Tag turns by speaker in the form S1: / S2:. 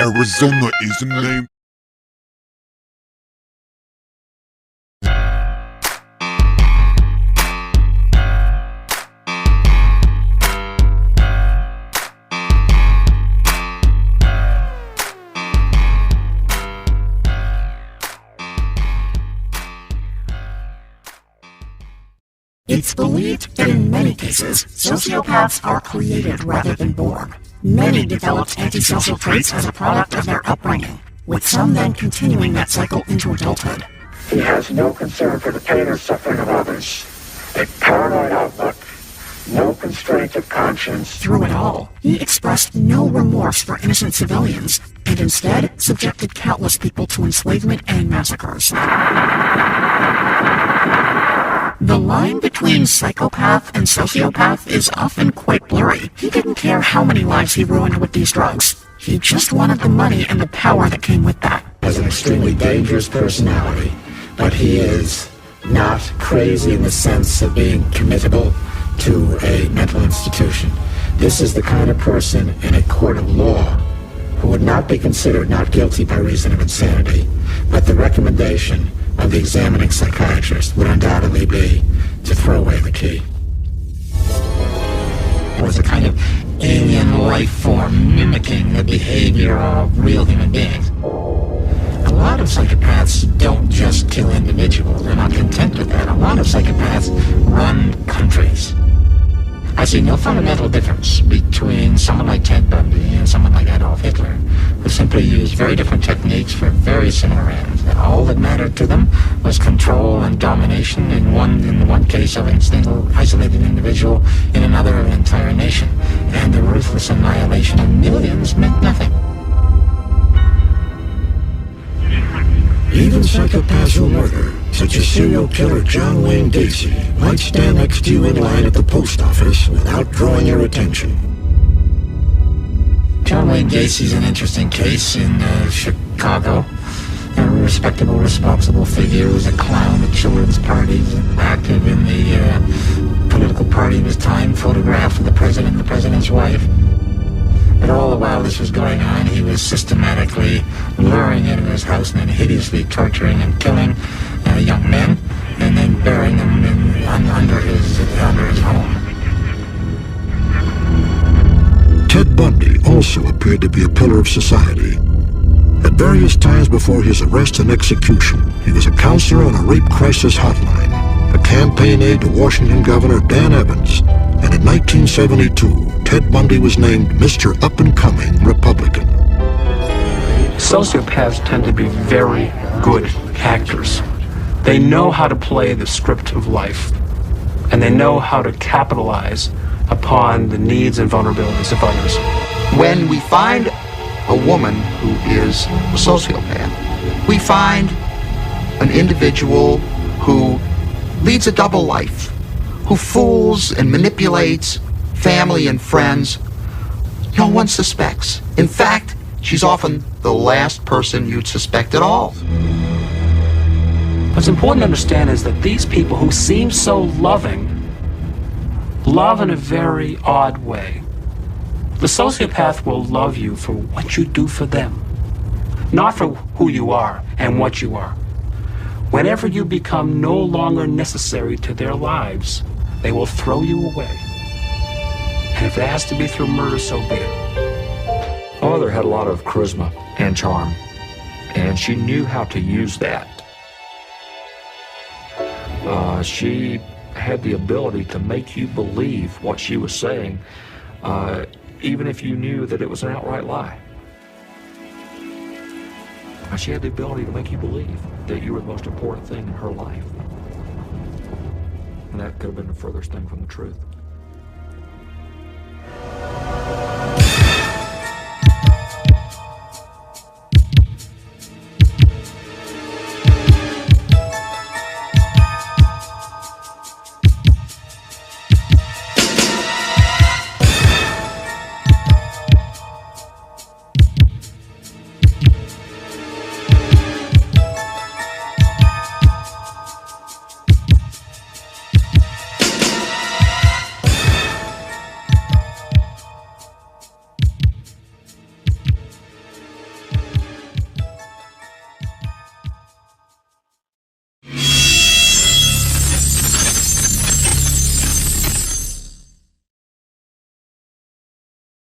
S1: Arizona is a name.
S2: It's believed that in many cases, sociopaths are created rather than born. Many developed antisocial traits as a product of their upbringing, with some then continuing that cycle into adulthood.
S3: He has no concern for the pain or suffering of others, a paranoid outlook, no constraint of conscience.
S2: Through it all, he expressed no remorse for innocent civilians, and instead subjected countless people to enslavement and massacres. The line between psychopath and sociopath is often quite blurry. He didn't care how many lives he ruined with these drugs. He just wanted the money and the power that came with that.
S3: Has an extremely dangerous personality, but he is not crazy in the sense of being committable to a mental institution. This is the kind of person in a court of law who would not be considered not guilty by reason of insanity, but the recommendation of the examining psychiatrist would undoubtedly be to throw away the key.
S4: It was a kind of alien life form mimicking the behavior of real human beings. A lot of psychopaths don't just kill individuals. They're not content with that. A lot of psychopaths run countries. I see no fundamental difference between someone like Ted Bundy and someone like Adolf Hitler, who simply used very different techniques for very similar ends. And all that mattered to them was control and domination in one case of a single isolated individual, in another of an entire nation. And the ruthless annihilation of millions meant nothing.
S3: Even psychopaths who murder, such as serial killer John Wayne Gacy, might stand next to you in line at the post office without drawing your attention.
S4: John Wayne Gacy's an interesting case in Chicago. A respectable, responsible figure who was a clown at children's parties, and active in the political party of his time, photographed with the president and the president's wife. But all the while this was going on, he was systematically luring into his house and then hideously torturing and killing young men, and then burying them under his home.
S3: Ted Bundy also appeared to be a pillar of society. At various times before his arrest and execution, he was a counselor on a rape crisis hotline, a campaign aide to Washington Governor Dan Evans, and in 1972, Ted Bundy was named Mr. Up-and-Coming Republican.
S5: Sociopaths tend to be very good actors. They know how to play the script of life, and they know how to capitalize upon the needs and vulnerabilities of others.
S6: When we find a woman who is a sociopath, we find an individual who leads a double life, who fools and manipulates family and friends. No one suspects. In fact, she's often the last person you'd suspect at all.
S5: What's important to understand is that these people who seem so loving love in a very odd way. The sociopath will love you for what you do for them, not for who you are and what you are. Whenever you become no longer necessary to their lives, they will throw you away. And if it has to be through murder, so be it.
S7: My mother had a lot of charisma and charm, and she knew how to use that. She had the ability to make you believe what she was saying, even if you knew that it was an outright lie. She had the ability to make you believe that you were the most important thing in her life. And that could have been the furthest thing from the truth.